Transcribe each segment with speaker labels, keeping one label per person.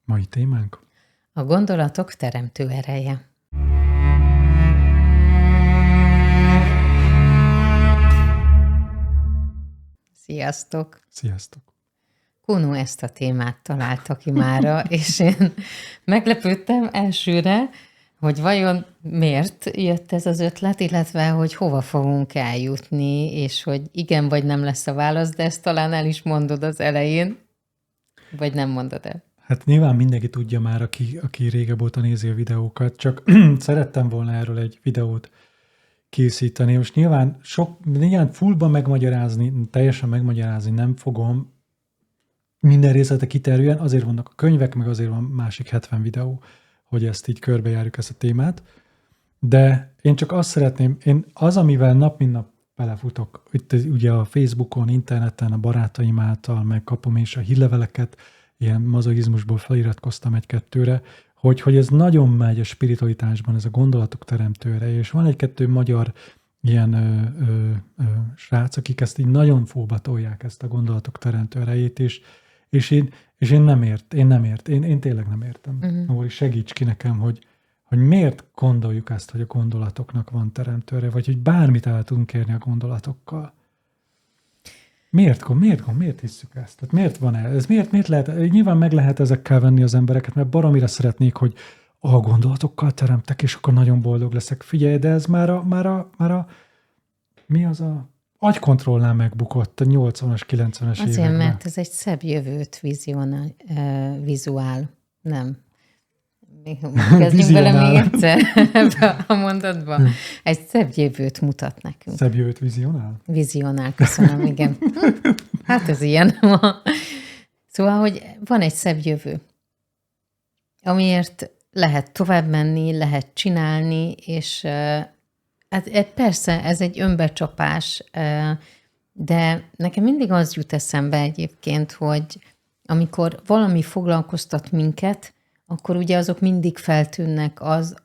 Speaker 1: Mai témánk?
Speaker 2: A gondolatok teremtő ereje. Sziasztok!
Speaker 1: Sziasztok!
Speaker 2: Kuno ezt a témát találta ki mára, és én meglepődtem elsőre, hogy vajon miért jött ez az ötlet, illetve hogy hova fogunk eljutni, és hogy igen vagy nem lesz a válasz, de ezt talán el is mondod az elején, vagy nem mondod el.
Speaker 1: Hát nyilván mindenki tudja már, aki régebb óta nézi a videókat, csak szerettem volna erről egy videót készíteni. Most nyilván fullban megmagyarázni, teljesen megmagyarázni nem fogom, minden részlete kiterülően, azért vannak a könyvek, meg azért van másik 70 videó, hogy ezt így körbejárjuk, ezt a témát. De én csak azt szeretném, amivel nap mint nap belefutok, itt ugye a Facebookon, interneten, a barátaim által, meg kapom és a hírleveleket, ilyen mazochizmusból feliratkoztam egy-kettőre, hogy ez nagyon megy a spiritualitásban, ez a gondolatok teremtőre, és van egy-kettő magyar ilyen srác, akik ezt így nagyon fóba tolják, ezt a gondolatok teremtő erejét, és én tényleg nem értem. Ahol segíts ki nekem, hogy miért gondoljuk ezt, hogy a gondolatoknak van teremtőre, vagy hogy bármit el tudunk érni a gondolatokkal. Miért hisszük ezt? Tehát miért van ez? Miért lehet? Nyilván meg lehet ezekkel venni az embereket, mert baromira szeretnék, hogy a gondolatokkal teremtek, és akkor nagyon boldog leszek. Figyelj, de ez már a mi az a agykontrollnál megbukott a 80-as, 90-es években.
Speaker 2: Azért, mert ez egy szebb jövőt vizuál. Nem. Kezdjünk bele még egyszer ebbe a mondatba. Egy szebb jövőt mutat nekünk.
Speaker 1: Szebb jövőt vizionál?
Speaker 2: Vizionál, köszönöm, igen. Hát ez ilyen. Szóval, hogy van egy szebb jövő, amiért lehet tovább menni, lehet csinálni, és hát persze ez egy önbecsapás, de nekem mindig az jut eszembe egyébként, hogy amikor valami foglalkoztat minket, akkor ugye azok mindig feltűnnek,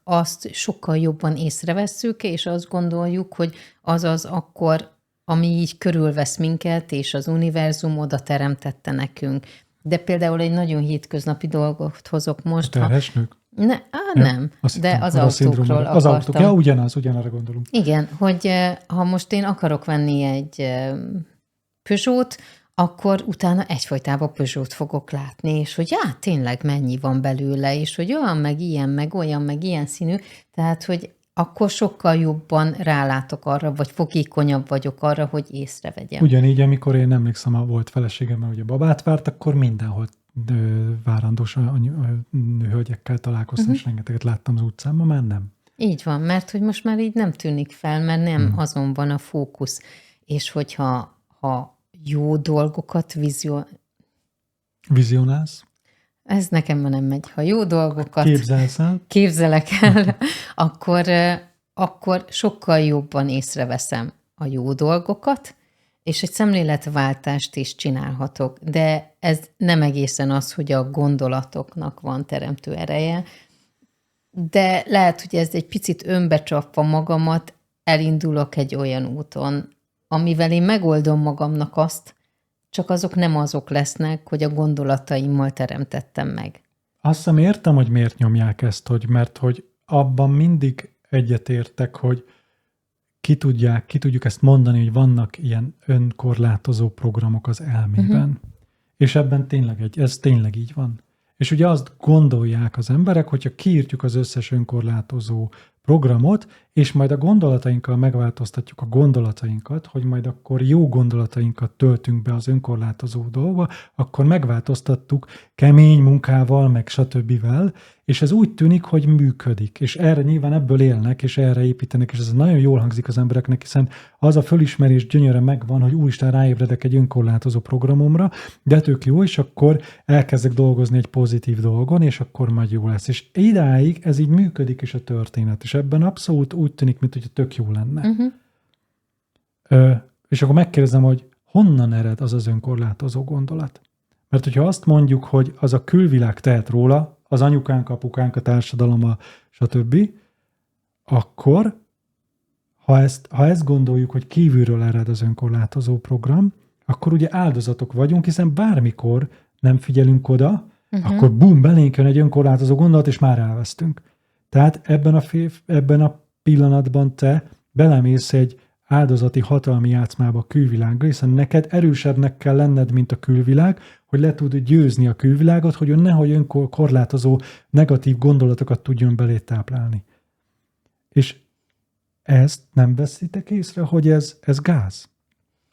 Speaker 2: azt sokkal jobban észrevesszük, és azt gondoljuk, hogy az akkor, ami így körülvesz minket, és az univerzum oda teremtette nekünk. De például egy nagyon hétköznapi dolgot hozok most.
Speaker 1: A terhesnők?
Speaker 2: Nem, de az autókról
Speaker 1: akartam. Az autók, ugyanarra gondolunk.
Speaker 2: Igen, hogy ha most én akarok venni egy Peugeot, akkor utána egyfolytában Peugeot fogok látni, és hogy tényleg mennyi van belőle, és hogy olyan, meg ilyen, meg olyan, meg ilyen színű, tehát, hogy akkor sokkal jobban rálátok arra, vagy fogékonyabb vagyok arra, hogy észrevegyem.
Speaker 1: Ugyanígy, amikor én emlékszem, volt feleségemmel, hogy a babát várt, akkor mindenhol várandós hölgyekkel találkoztam, és rengeteget láttam az utcán, ma már nem.
Speaker 2: Így van, mert hogy most már így nem tűnik fel, mert nem azon van a fókusz. És hogyha jó dolgokat
Speaker 1: vizionálsz?
Speaker 2: Ez nekem nem megy. Ha jó dolgokat
Speaker 1: képzelek
Speaker 2: el, akkor sokkal jobban észreveszem a jó dolgokat, és egy szemléletváltást is csinálhatok. De ez nem egészen az, hogy a gondolatoknak van teremtő ereje, de lehet, hogy ez egy picit önbecsapva magamat, elindulok egy olyan úton, amivel én megoldom magamnak azt, csak azok nem azok lesznek, hogy a gondolataimmal teremtettem meg.
Speaker 1: Azt hiszem értem, hogy miért nyomják ezt, mert hogy abban mindig egyetértek, hogy ki tudjuk ezt mondani, hogy vannak ilyen önkorlátozó programok az elmében. És ebben ez tényleg így van. És ugye azt gondolják az emberek, hogyha kiírtjuk az összes önkorlátozó programot, és majd a gondolatainkkal megváltoztatjuk a gondolatainkat, hogy majd akkor jó gondolatainkat töltünk be az önkorlátozó dolgba, akkor megváltoztattuk kemény munkával, meg stb. És ez úgy tűnik, hogy működik. És erre nyilván ebből élnek, és erre építenek, és ez nagyon jól hangzik az embereknek, hiszen az a fölismerés gyönyöre megvan, hogy úristen, ráébredek egy önkorlátozó programomra, de tök jó, és akkor elkezdek dolgozni egy pozitív dolgon, és akkor majd jó lesz. És idáig ez így működik is a történet, és ebben abszolút úgy tűnik, mint hogy tök jó lenne. És akkor megkérdezem, hogy honnan ered az önkorlátozó gondolat? Mert hogyha azt mondjuk, hogy az a külvilág tehet róla, az anyukánk, apukánk, a társadalom, stb., akkor, ha ezt gondoljuk, hogy kívülről ered az önkorlátozó program, akkor ugye áldozatok vagyunk, hiszen bármikor nem figyelünk oda, akkor bum, belénk jön egy önkorlátozó gondolat, és már elvesztünk. Tehát ebben a pillanatban te belemész egy áldozati hatalmi játszmába a külvilággal, hiszen neked erősebbnek kell lenned, mint a külvilág, hogy le tud győzni a külvilágot, hogy nehogy önkorlátozó negatív gondolatokat tudjon belé táplálni. És ezt nem veszitek észre, hogy ez gáz?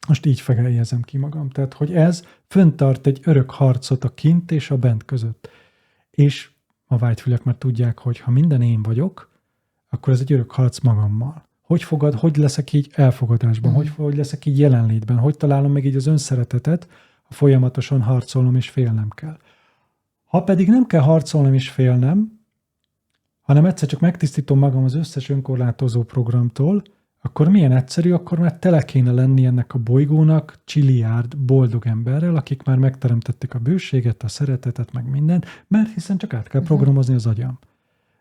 Speaker 1: Most így fegeljezem ki magam. Tehát, hogy ez föntart egy örök harcot a kint és a bent között. És a vágyfülek már tudják, hogy ha minden én vagyok, akkor ez egy örök harc magammal. Hogy leszek így elfogadásban? Hogy leszek így jelenlétben? Hogy találom meg így az önszeretetet, ha folyamatosan harcolnom és félnem kell? Ha pedig nem kell harcolnom és félnem, hanem egyszer csak megtisztítom magam az összes önkorlátozó programtól, akkor milyen egyszerű, akkor már tele kéne lenni ennek a bolygónak csilliárd boldog emberrel, akik már megteremtették a bőséget, a szeretetet, meg mindent, mert hiszen csak át kell programozni az agyam.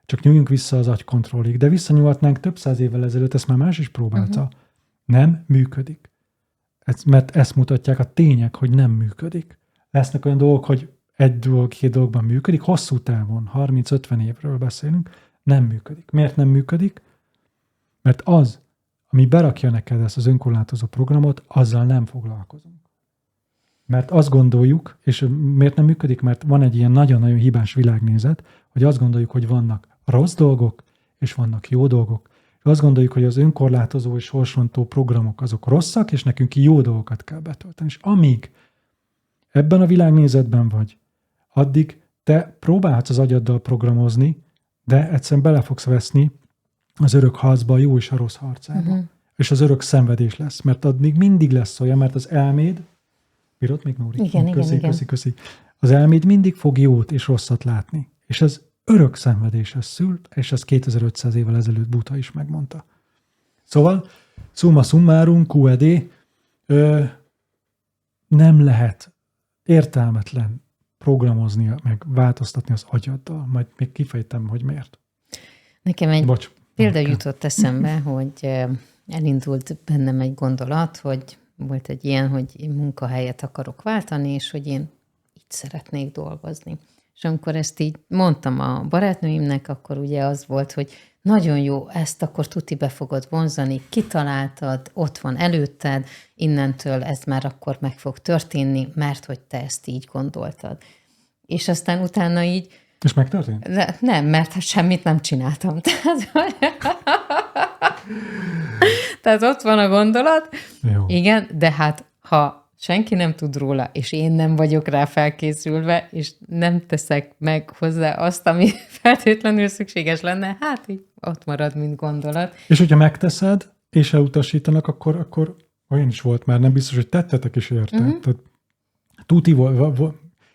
Speaker 1: Csak nyúljunk vissza az agykontrollig, de visszanyúlhatnánk több száz évvel ezelőtt, ezt már más is próbálta. Nem működik. Mert ezt mutatják a tények, hogy nem működik. Lesznek olyan dolgok, hogy egy dolog, két dologban működik, hosszú távon, 30-50 évről beszélünk, nem működik. Miért nem működik? Mert az, ami berakja neked ezt az önkorlátozó programot, azzal nem foglalkozunk. Mert azt gondoljuk, és miért nem működik? Mert van egy ilyen nagyon-nagyon hibás világnézet, hogy azt gondoljuk, hogy vannak rossz dolgok, és vannak jó dolgok. És azt gondoljuk, hogy az önkorlátozó és sorsrontó programok azok rosszak, és nekünk jó dolgokat kell betölteni. És amíg ebben a világnézetben vagy, addig te próbálhatsz az agyaddal programozni, de egyszerűen bele fogsz veszni az örök harcba, a jó és a rossz harcába. És az örök szenvedés lesz, mert addig mindig lesz olyan, mert az elméd, bírod még, Nóri?
Speaker 2: Igen.
Speaker 1: Köszi. Az elméd mindig fog jót és rosszat látni. És ez örök szenvedéshez szült, és ez 2500 évvel ezelőtt Buddha is megmondta. Szóval, summa summarum, QED, nem lehet értelmetlen programozni, meg változtatni az agyaddal. Majd még kifejtem, hogy miért.
Speaker 2: Nekem egy példa jutott eszembe, hogy elindult bennem egy gondolat, hogy volt egy ilyen, hogy én munkahelyet akarok váltani, és hogy én így szeretnék dolgozni. És amikor ezt így mondtam a barátnőimnek, akkor ugye az volt, hogy nagyon jó, ezt akkor tuti be fogod vonzani, kitaláltad, ott van előtted, innentől ez már akkor meg fog történni, mert hogy te ezt így gondoltad. És aztán utána így...
Speaker 1: És megtörtént?
Speaker 2: Nem, mert semmit nem csináltam. Tehát ott van a gondolat,
Speaker 1: jó.
Speaker 2: Igen, de hát ha senki nem tud róla, és én nem vagyok rá felkészülve, és nem teszek meg hozzá azt, ami feltétlenül szükséges lenne, hát így ott marad, mint gondolat.
Speaker 1: És hogyha megteszed, és elutasítanak, akkor olyan is volt már, nem biztos, hogy tettetek is érte. Tehát, tuti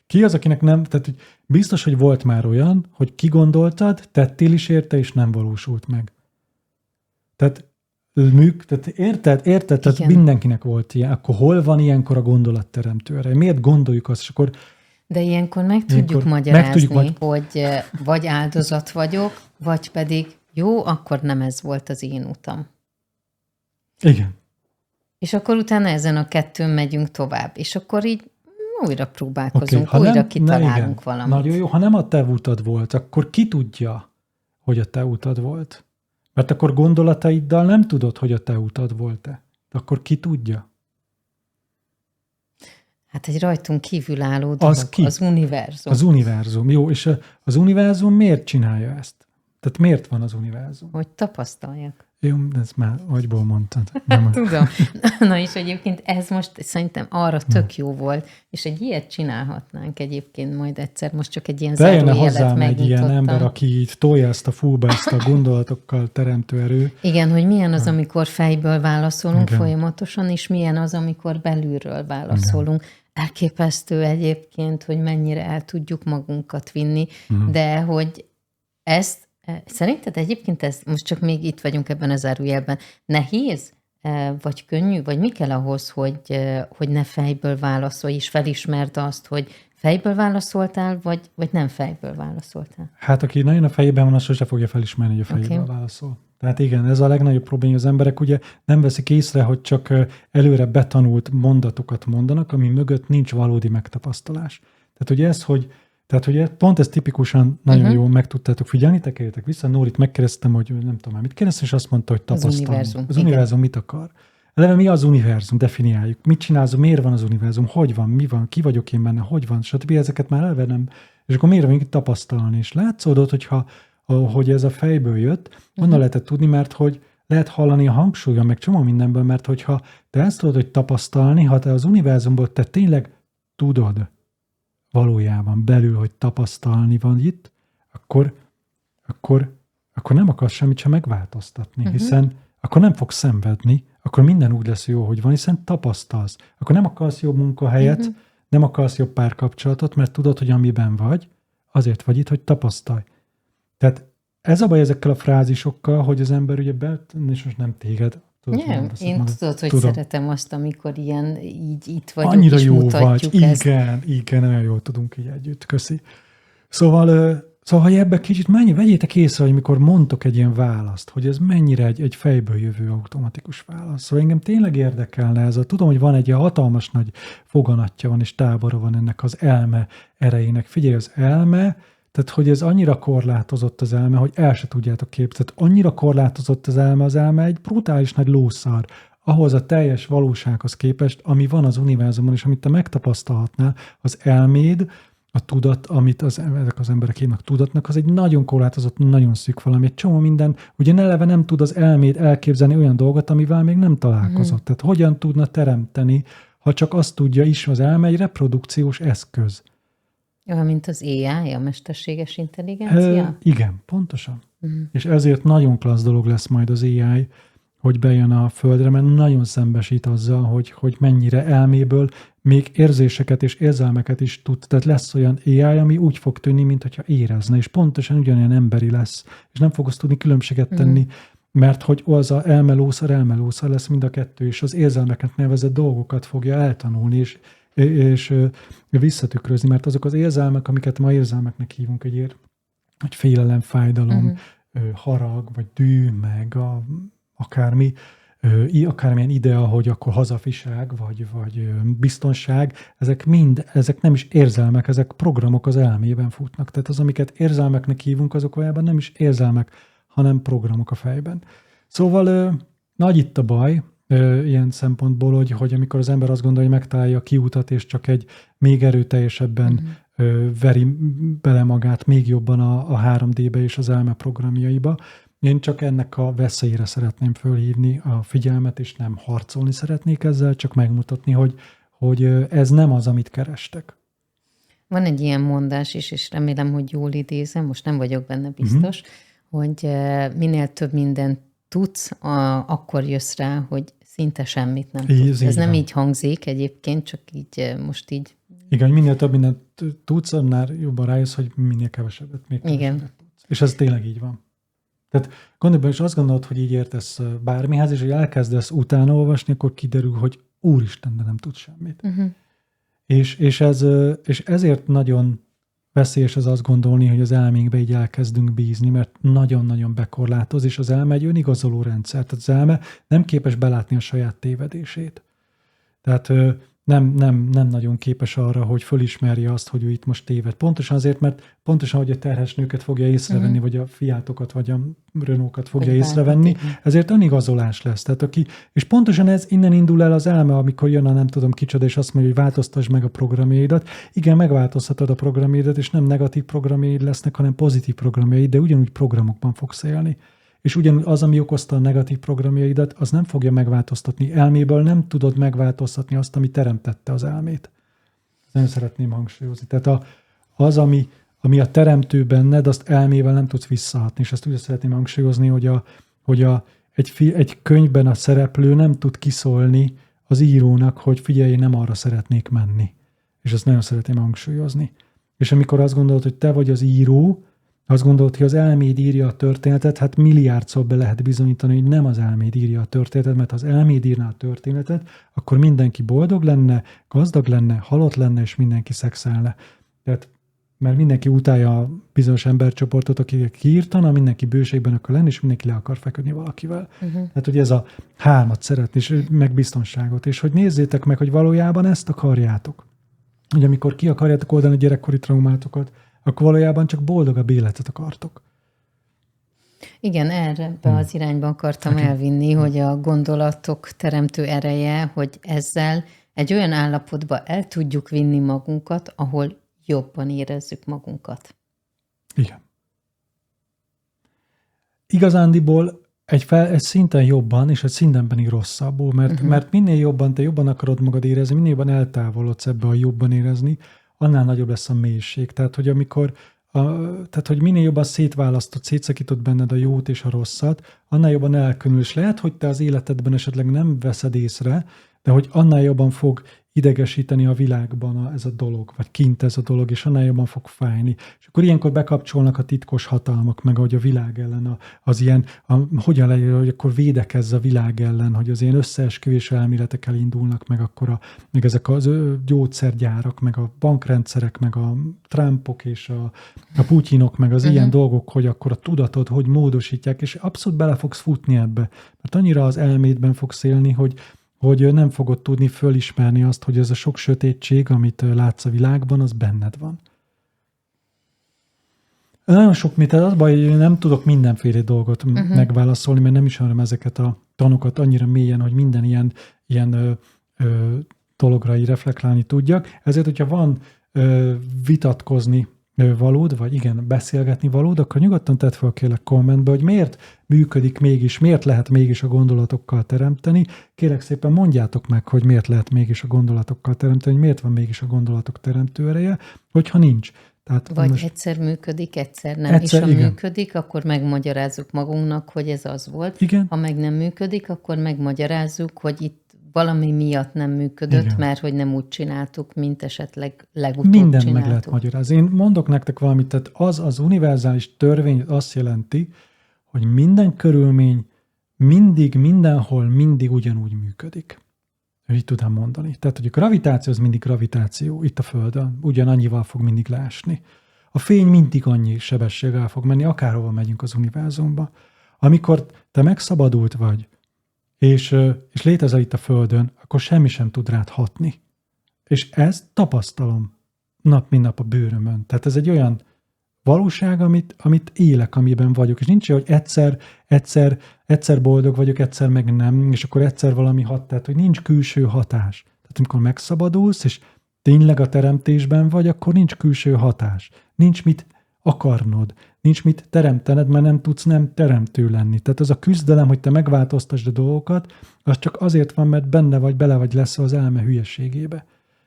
Speaker 1: ki az, akinek nem, tehát biztos, hogy volt már olyan, hogy kigondoltad, tettél is érte, és nem valósult meg. Tehát érted, tehát mindenkinek volt ilyen. Akkor hol van ilyenkor a gondolatteremtőre? Miért gondoljuk azt, és akkor...
Speaker 2: De ilyenkor meg tudjuk magyarázni, hogy vagy áldozat vagyok, vagy pedig jó, akkor nem ez volt az én utam.
Speaker 1: Igen.
Speaker 2: És akkor utána ezen a kettőn megyünk tovább. És akkor így újra próbálkozunk, újra kitalálunk valamit.
Speaker 1: Nagyon jó, ha nem a te utad volt, akkor ki tudja, hogy a te utad volt? Mert akkor gondolataiddal nem tudod, hogy a te utad volt-e. De akkor ki tudja?
Speaker 2: Hát egy rajtunk kívülálló dolog, az univerzum.
Speaker 1: Az univerzum, jó. És az univerzum miért csinálja ezt? Tehát miért van az univerzum?
Speaker 2: Hogy tapasztaljak.
Speaker 1: Jó, ezt már agyból mondtad.
Speaker 2: Tudom. Na és egyébként ez most szerintem arra tök jó volt, és egy ilyet csinálhatnánk egyébként majd egyszer, most csak egy ilyen zárójelet megnyitottam.
Speaker 1: Hozzám egy ilyen ember, aki így tolja ezt a fullba, ezt a gondolatokkal teremtő erő.
Speaker 2: Igen, hogy milyen az, amikor fejből válaszolunk folyamatosan, és milyen az, amikor belülről válaszolunk. Igen. Elképesztő egyébként, hogy mennyire el tudjuk magunkat vinni, de hogy ezt szerinted egyébként ez, most csak még itt vagyunk ebben a zárójelben, nehéz, vagy könnyű, vagy mi kell ahhoz, hogy ne fejből válaszolj, és felismerd azt, hogy fejből válaszoltál, vagy nem fejből válaszoltál?
Speaker 1: Hát aki nagyon a fejében van, az sose fogja felismerni, hogy a fejéből válaszol. Tehát igen, ez a legnagyobb probléma, az emberek ugye nem veszik észre, hogy csak előre betanult mondatokat mondanak, ami mögött nincs valódi megtapasztalás. Tehát ugye ez, hogy Tehát, hogy pont ez tipikusan nagyon jól meg tudtátok figyelni, tekerjetek vissza. Nórit megkérdeztem, hogy nem tudom már mit kérdeztem, és azt mondta, hogy tapasztalni.
Speaker 2: univerzum,
Speaker 1: Az
Speaker 2: igen.
Speaker 1: univerzum mit akar? Eleve mi az univerzum? Definiáljuk. Mit csinálunk? Miért van az univerzum? Hogy van? Mi van? Ki vagyok én benne? Hogy van? Stb. Ezeket már eleve nem. És akkor miért van itt tapasztalni? És látszódott, hogy ez a fejből jött, onnan lehetett tudni, mert hogy lehet hallani a hangsúlyon, meg csomó mindenből, mert hogyha te ezt tudod, hogy tapasztalni, ha te az univerzumból te tényleg tudod valójában belül, hogy tapasztalni van itt, akkor nem akarsz semmit sem megváltoztatni, hiszen akkor nem fogsz szenvedni, akkor minden úgy lesz jó, hogy van, hiszen tapasztalsz. Akkor nem akarsz jobb munkahelyet, nem akarsz jobb párkapcsolatot, mert tudod, hogy amiben vagy, azért vagy itt, hogy tapasztalj. Tehát ez a baj ezekkel a frázisokkal, hogy az ember ugye és most nem téged. Tudod,
Speaker 2: Nem, én tudod, hogy
Speaker 1: tudom.
Speaker 2: Szeretem azt, amikor ilyen így itt vagyok,
Speaker 1: Annyira
Speaker 2: és
Speaker 1: jó
Speaker 2: mutatjuk
Speaker 1: vagy.
Speaker 2: ezt.
Speaker 1: Igen, nagyon jól tudunk így együtt. Köszi. Szóval hogy ebbe kicsit vegyétek észre, hogy mikor mondtok egy ilyen választ, hogy ez mennyire egy fejből jövő automatikus válasz. Szóval engem tényleg érdekelne ez. Tudom, hogy van egy ilyen hatalmas nagy foganatja van, és tábora van ennek az elme erejének. Figyelj, az elme, tehát hogy ez annyira korlátozott az elme, hogy el se tudjátok képzelni. Tehát annyira korlátozott az elme egy brutális nagy lószar, ahhoz a teljes valósághoz képest, ami van az univerzumon, és amit te megtapasztalhatnál, az elméd, a tudat, amit ezek az emberek hívnak tudatnak, az egy nagyon korlátozott, nagyon szűk valami. Egy csomó minden, ugye eleve nem tud az elméd elképzelni olyan dolgot, amivel még nem találkozott. Tehát hogyan tudna teremteni, ha csak azt tudja is az elme, egy reprodukciós eszköz.
Speaker 2: Olyan, mint az AI, a mesterséges intelligencia?
Speaker 1: Igen, pontosan. És ezért nagyon klassz dolog lesz majd az AI, hogy bejön a Földre, mert nagyon szembesít azzal, hogy mennyire elméből még érzéseket és érzelmeket is tud. Tehát lesz olyan AI, ami úgy fog tűnni, mintha érezne, és pontosan ugyanolyan emberi lesz, és nem fogsz tudni különbséget tenni, mert hogy az a elmelószar lesz mind a kettő, és az érzelmeket nevezett dolgokat fogja eltanulni, és visszatükrözni, mert azok az érzelmek, amiket ma érzelmeknek hívunk, egy félelem, fájdalom, harag, vagy dű, meg akármilyen idea, hogy akkor hazafiság, vagy biztonság, ezek nem is érzelmek, ezek programok az elmében futnak. Tehát az, amiket érzelmeknek hívunk, azok valójában nem is érzelmek, hanem programok a fejben. Szóval nagy itt a baj, ilyen szempontból, hogy amikor az ember azt gondolja, hogy megtalálja a kiutat, és csak egy még erőteljesebben veri bele magát még jobban a 3D-be és az elme programjaiba. Én csak ennek a veszélyre szeretném fölhívni a figyelmet, és nem harcolni szeretnék ezzel, csak megmutatni, hogy ez nem az, amit kerestek.
Speaker 2: Van egy ilyen mondás is, és remélem, hogy jól idézem, most nem vagyok benne biztos, hogy minél több mindent tudsz, akkor jössz rá, hogy szinte semmit nem tudsz. Ez nem így hangzik egyébként, csak így most így.
Speaker 1: Igen, minél több mindent tudsz, annál jobban rájössz, hogy minél kevesebbet még kevesebbet tudsz. És ez tényleg így van. Tehát gondolj, és azt gondolod, hogy így értesz bármihez, és hogy elkezdesz utána olvasni, akkor kiderül, hogy úristen, de nem tudsz semmit. És ezért nagyon veszélyes az azt gondolni, hogy az elménkbe így elkezdünk bízni, mert nagyon-nagyon bekorlátoz, és az elme egy önigazoló rendszer. Tehát az elme nem képes belátni a saját tévedését. Tehát nem nagyon képes arra, hogy fölismerje azt, hogy ő itt most téved. Pontosan azért, mert pontosan, hogy a terhes nőket fogja észrevenni, vagy a Fiatokat, vagy a Renault-kat fogja észrevenni, ezért önigazolás lesz. Tehát és pontosan ez innen indul el az elme, amikor jön a nem tudom kicsoda, és azt mondja, hogy változtasd meg a programjaidat. Igen, megváltoztatod a programjaidat, és nem negatív programjaid lesznek, hanem pozitív programjaid, de ugyanúgy programokban fogsz élni. És ugyanúgy az, ami okozta a negatív programjaidat, az nem fogja megváltoztatni. Elméből nem tudod megváltoztatni azt, ami teremtette az elmét. Nem szeretném hangsúlyozni. Tehát az, ami a teremtő benned, azt elmével nem tudsz visszahatni. És ezt úgy szeretném hangsúlyozni, hogy egy könyvben a szereplő nem tud kiszólni az írónak, hogy figyelj, nem arra szeretnék menni. És ezt nagyon szeretném hangsúlyozni. És amikor azt gondolod, hogy te vagy az író, azt gondolod, hogy az elméd írja a történetet, hát milliárdszor be lehet bizonyítani, hogy nem az elméd írja a történetet, mert ha az elméd írná a történetet, akkor mindenki boldog lenne, gazdag lenne, halott lenne, és mindenki szexelne. Tehát, mert mindenki utálja a bizonyos embercsoportot, akik kiírtana, mindenki bőségben akar lenni, és mindenki le akar feküdni valakivel. Tehát, hogy ez a hármat szeretni, és meg biztonságot. És hogy nézzétek meg, hogy valójában ezt akarjátok. hogy amikor ki akarjátok oldani a gyerekkori traumátokat, akkor valójában csak boldogabb életet akartok.
Speaker 2: Igen, erre az irányba akartam elvinni, hogy a gondolatok teremtő ereje, hogy ezzel egy olyan állapotba el tudjuk vinni magunkat, ahol jobban érezzük magunkat.
Speaker 1: Igen. Igazándiból egy szinten jobban, és egy szinten pedig rosszabbul, mert minél jobban te jobban akarod magad érezni, minél jobban eltávolodsz ebbe a jobban érezni, annál nagyobb lesz a mélység. Tehát, hogy hogy minél jobban szétválasztod, szétszakítod benned a jót és a rosszat, annál jobban elkülönül. És lehet, hogy te az életedben esetleg nem veszed észre, de hogy annál jobban fog idegesíteni a világban ez a dolog, vagy kint ez a dolog, és annál jobban fog fájni. És akkor ilyenkor bekapcsolnak a titkos hatalmak, meg ahogy a világ ellen, az ilyen, hogyan legyen, hogy akkor védekezz a világ ellen, hogy az ilyen összeesküvés elméletek elindulnak, meg akkor meg ezek az gyógyszergyárak, meg a bankrendszerek, meg a Trumpok és a Putyinok, meg az ilyen dolgok, hogy akkor a tudatod, hogy módosítják, és abszolút bele fogsz futni ebbe. Mert annyira az elmédben fogsz élni, hogy nem fogod tudni fölismerni azt, hogy ez a sok sötétség, amit látsz a világban, az benned van. Nagyon sok az baj, hogy nem tudok mindenféle dolgot megválaszolni, mert nem ismerem ezeket a tanokat annyira mélyen, hogy minden ilyen dologra így reflektálni tudjak. Ezért, hogyha van vitatkozni valód, vagy igen, beszélgetni valód, akkor nyugodtan tedd fel kérlek kommentbe, hogy miért működik mégis, miért lehet mégis a gondolatokkal teremteni. Kérlek szépen mondjátok meg, hogy miért lehet mégis a gondolatokkal teremteni, hogy miért van mégis a gondolatok teremtő ereje, hogyha nincs. Tehát
Speaker 2: vagy most egyszer működik, egyszer nem. És ha működik, akkor megmagyarázzuk magunknak, hogy ez az volt.
Speaker 1: Igen.
Speaker 2: Ha meg nem működik, akkor megmagyarázzuk, hogy itt valami miatt nem működött, igen, mert hogy nem úgy csináltuk, mint esetleg legutóbb
Speaker 1: mindent
Speaker 2: csináltuk.
Speaker 1: Meg lehet magyarázni. Én mondok nektek valamit, tehát az univerzális törvény azt jelenti, hogy minden körülmény mindig, mindenhol, mindig ugyanúgy működik. Így tudom mondani. Tehát, hogy a gravitáció az mindig gravitáció itt a Földön, ugyanannyival fog mindig leesni. A fény mindig annyi sebességgel fog menni, akárhova megyünk az univerzumba. Amikor te megszabadult vagy, és létezel itt a Földön, akkor semmi sem tud rád hatni. És ezt tapasztalom nap mint nap a bőrömön. Tehát ez egy olyan valóság, amit élek, amiben vagyok. És nincs olyan, hogy egyszer boldog vagyok, egyszer meg nem, és akkor egyszer valami hat, tehát hogy nincs külső hatás. Tehát amikor megszabadulsz, és tényleg a teremtésben vagy, akkor nincs külső hatás. Nincs mit akarnod, nincs mit teremtened, mert nem tudsz nem teremtő lenni. Tehát az a küzdelem, hogy te megváltoztasd a dolgokat, az csak azért van, mert benne vagy, bele vagy lesz az elme hülyeségébe.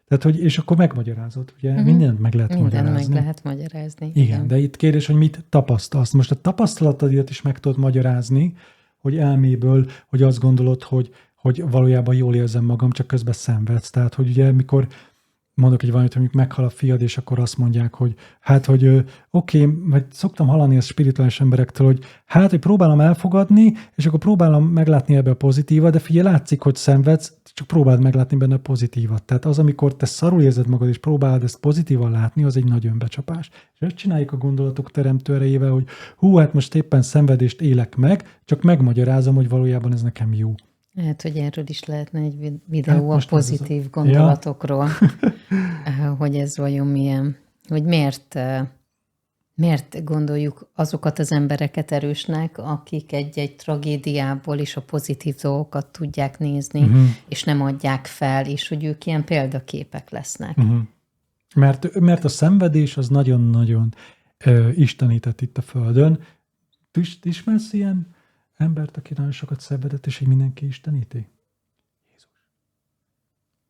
Speaker 1: Tehát, hogy, és akkor megmagyarázod, ugye? Mindent meg lehet magyarázni.
Speaker 2: Mindent meg lehet magyarázni.
Speaker 1: Igen, de itt kérdés, hogy mit tapasztalsz. Most a tapasztalataidat is meg tudod magyarázni, hogy elméből, hogy azt gondolod, hogy valójában jól érzem magam, csak közben szenvedsz. Tehát, hogy ugye, mikor mondok egy valamit, hogy meghal a fiad, és akkor azt mondják, hogy oké, vagy szoktam hallani ezt spirituális emberektől, hogy próbálom elfogadni, és akkor próbálom meglátni ebbe a pozitívat, de figyelj, látszik, hogy szenvedsz, csak próbáld meglátni benne a pozitívat. Tehát az, amikor te szarul érzed magad, és próbálod ezt pozitívan látni, az egy nagy önbecsapás. És ezt csináljuk a gondolatok teremtő erejével, hogy most éppen szenvedést élek meg, csak megmagyarázom, hogy valójában ez nekem jó.
Speaker 2: Lehet, hogy erről is lehetne egy videó a pozitív gondolatokról, hogy ez vajon milyen, hogy miért gondoljuk azokat az embereket erősnek, akik egy tragédiából is a pozitív dolgokat tudják nézni, és nem adják fel, és hogy ők ilyen példaképek lesznek.
Speaker 1: Mert a szenvedés az nagyon-nagyon istenített itt a Földön. Ismersz ilyen embert, aki nagyon sokat szenvedett, és hogy mindenki isteníti? Jézus.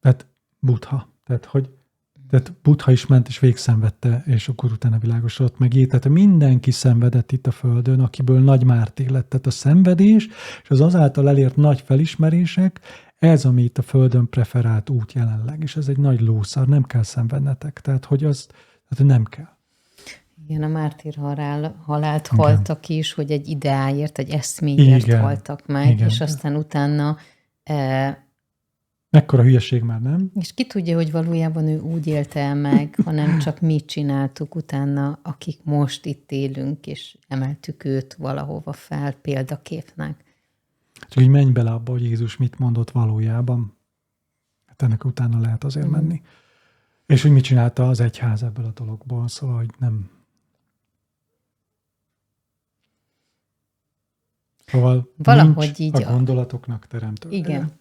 Speaker 1: Tehát Buddha. Tehát Buddha is ment, és végszenvedte, és akkor utána világosodott meg. Tehát mindenki szenvedett itt a Földön, akiből nagy mártír lett. Tehát a szenvedés, és az azáltal elért nagy felismerések, ez, ami itt a Földön preferált út jelenleg. És ez egy nagy lószar, nem kell szenvednetek. Tehát, hogy nem kell.
Speaker 2: Igen, a mártír halált haltak is, hogy egy ideáért, egy eszméért haltak meg, és aztán utána...
Speaker 1: Mekkora hülyeség már, nem?
Speaker 2: És ki tudja, hogy valójában ő úgy élte el meg, hanem csak mi csináltuk utána, akik most itt élünk, és emeltük őt valahova fel példaképnek.
Speaker 1: Csak így menj bele abba, hogy Jézus mit mondott valójában. Hát ennek utána lehet azért menni. És hogy mit csinálta az egyház ebből a dologból, szóval, hogy nem... Szóval
Speaker 2: Valahogy
Speaker 1: nincs
Speaker 2: így
Speaker 1: a gondolatoknak teremtő ereje.
Speaker 2: Igen.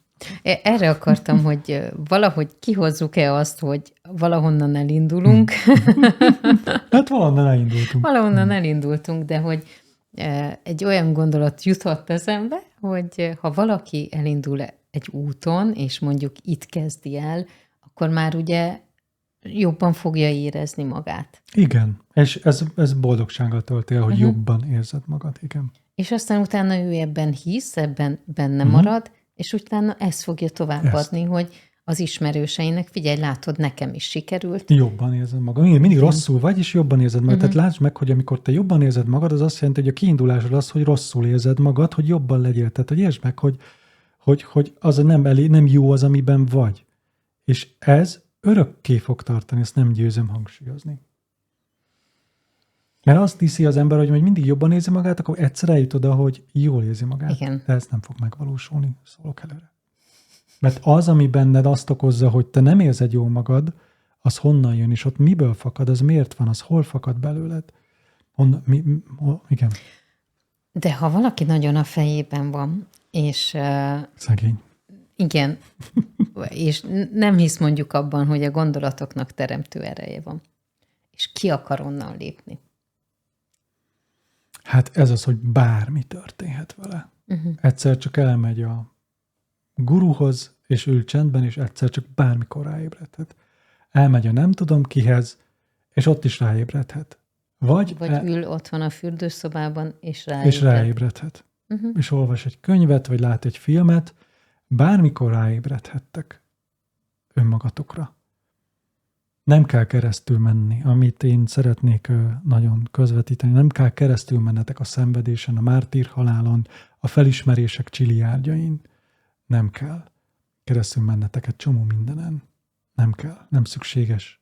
Speaker 2: Erre akartam, hogy valahogy kihozzuk-e azt, hogy valahonnan elindulunk.
Speaker 1: Hát valahonnan elindultunk.
Speaker 2: Valahonnan elindultunk, de hogy egy olyan gondolat jutott eszembe, hogy ha valaki elindul egy úton, és mondjuk itt kezdi el, akkor már ugye jobban fogja érezni magát.
Speaker 1: Igen, és ez boldogsággal tölti el, hogy jobban érzed magad, igen.
Speaker 2: És aztán utána ő ebben hisz, ebben benne marad, és utána ezt fogja továbbadni, hogy az ismerőseinek, figyelj, látod, nekem is sikerült.
Speaker 1: Jobban érzed magad. Igen, mindig rosszul vagy, és jobban érzed magad. Tehát lásd meg, hogy amikor te jobban érzed magad, az azt jelenti, hogy a kiindulásod az, hogy rosszul érzed magad, hogy jobban legyél. Tehát, hogy értsd meg, hogy az nem jó az, amiben vagy. És ez örökké fog tartani, ezt nem győzöm hangsúlyozni. Mert azt hiszi az ember, hogy mindig jobban érzi magát, akkor egyszer eljut oda, hogy jól érzi magát.
Speaker 2: Igen.
Speaker 1: De ez nem fog megvalósulni, szólok előre. Mert az, ami benned azt okozza, hogy te nem érzed jól magad, az honnan jön, és ott miből fakad, az miért van, az hol fakad belőled? Igen.
Speaker 2: De ha valaki nagyon a fejében van, és...
Speaker 1: Szegény.
Speaker 2: Igen, és nem hisz mondjuk abban, hogy a gondolatoknak teremtő ereje van. És ki akar onnan lépni?
Speaker 1: Hát ez az, hogy bármi történhet vele. Egyszer csak elmegy a guruhoz, és ül csendben, és egyszer csak bármikor ráébredhet. Elmegy a nem tudom kihez, és ott is ráébredhet. Vagy
Speaker 2: ül otthon a fürdőszobában, és
Speaker 1: ráébredhet. És olvas egy könyvet, vagy lát egy filmet, bármikor ráébredhettek önmagatokra. Nem kell keresztül menni, amit én szeretnék nagyon közvetíteni. Nem kell keresztül mennetek a szenvedésen, a mártírhalálon, a felismerések csiliárdjain. Nem kell keresztül mennetek egy csomó mindenen. Nem kell, nem szükséges.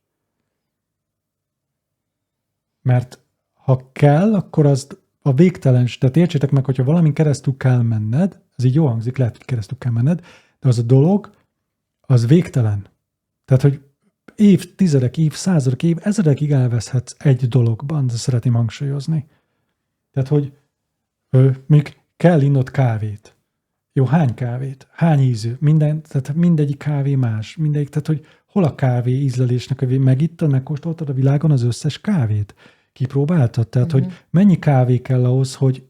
Speaker 1: Mert ha kell, akkor az a végtelen, tehát értsétek meg, hogyha valamin keresztül kell menned, ez így jó hangzik, lehet, hogy keresztül kell menned, de az a dolog, az végtelen. Tehát, hogy évtizedek, évszázadok, évezredekig elveszhetsz egy dologban, de szeretném hangsúlyozni. Tehát, hogy mondjuk kell innod kávét. Jó, hány kávét? Hány ízű? Tehát mindegyik kávé más. Tehát, hogy hol a kávé ízlelésnek, megittad, megkóstoltad a világon az összes kávét? Kipróbáltad? Tehát, hogy mennyi kávé kell ahhoz, hogy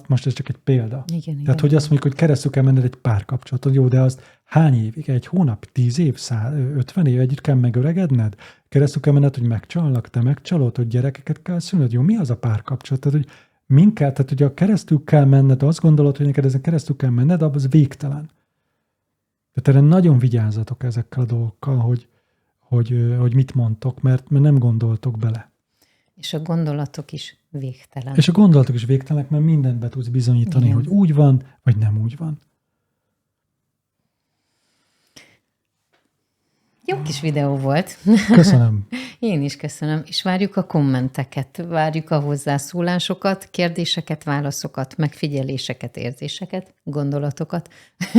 Speaker 1: most ez csak egy példa.
Speaker 2: Igen,
Speaker 1: tehát, hogy azt mondjuk, hogy keresztül kell menned egy párkapcsolatot. Jó, de azt hány évig? Egy hónap? 10 év? 50 év? Együtt kell megöregedned? Keresztül kell menned, hogy megcsalnak? Te megcsalod? Hogy gyerekeket kell szülnöd? Jó, mi az a párkapcsolat? Tehát, hogy minket, tehát hogy a keresztül kell menned, azt gondolod, hogy neked ezen keresztül kell menned, abban az végtelen. Tehát erre nagyon vigyázzatok ezekkel a dolgokkal, hogy mit mondtok, mert nem gondoltok bele.
Speaker 2: És a gondolatok is végtelen.
Speaker 1: És a gondolatok is végtelenek, mert mindent be tudsz bizonyítani, igen, hogy úgy van, vagy nem úgy van.
Speaker 2: Jó kis videó volt.
Speaker 1: Köszönöm.
Speaker 2: Én is köszönöm. És várjuk a kommenteket, várjuk a hozzászólásokat, kérdéseket, válaszokat, megfigyeléseket, érzéseket, gondolatokat,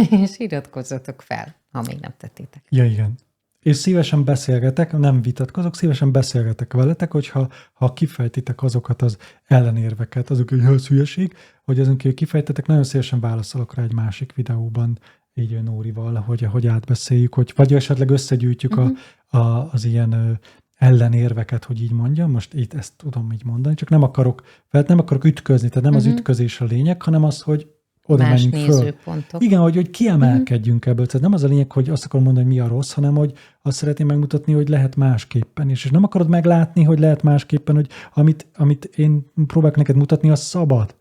Speaker 2: és iratkozzatok fel, ha még nem tettétek.
Speaker 1: Ja, igen. És szívesen beszélgetek, nem vitatkozok, szívesen beszélgetek veletek, hogyha kifejtitek azokat az ellenérveket, azok, hogy az hülyeség, hogy azon kívül kifejtetek, nagyon szívesen válaszolok rá egy másik videóban, így Nórival, hogy átbeszéljük, vagy esetleg összegyűjtjük az ilyen ellenérveket, hogy így mondjam, most itt ezt tudom így mondani, csak nem akarok ütközni, tehát nem az ütközés a lényeg, hanem az, hogy oda
Speaker 2: más
Speaker 1: menjünk föl. Igen, hogy kiemelkedjünk ebből. Tehát nem az a lényeg, hogy azt akarom mondani, hogy mi a rossz, hanem hogy azt szeretném megmutatni, hogy lehet másképpen is. És nem akarod meglátni, hogy lehet másképpen, hogy amit én próbálok neked mutatni, az szabad.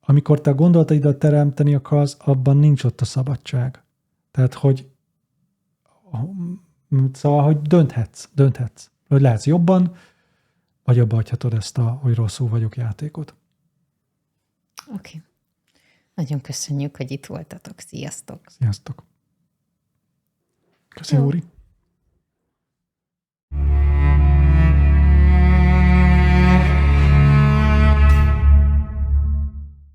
Speaker 1: Amikor te a gondolataidat teremteni akarsz, abban nincs ott a szabadság. Tehát, hogy dönthetsz. Hogy lehetsz jobban, vagy abba hagyhatod ezt hogy rosszul vagyok játékot.
Speaker 2: Oké. Nagyon köszönjük, hogy itt voltatok. Sziasztok!
Speaker 1: Sziasztok! Köszönöm, Úri!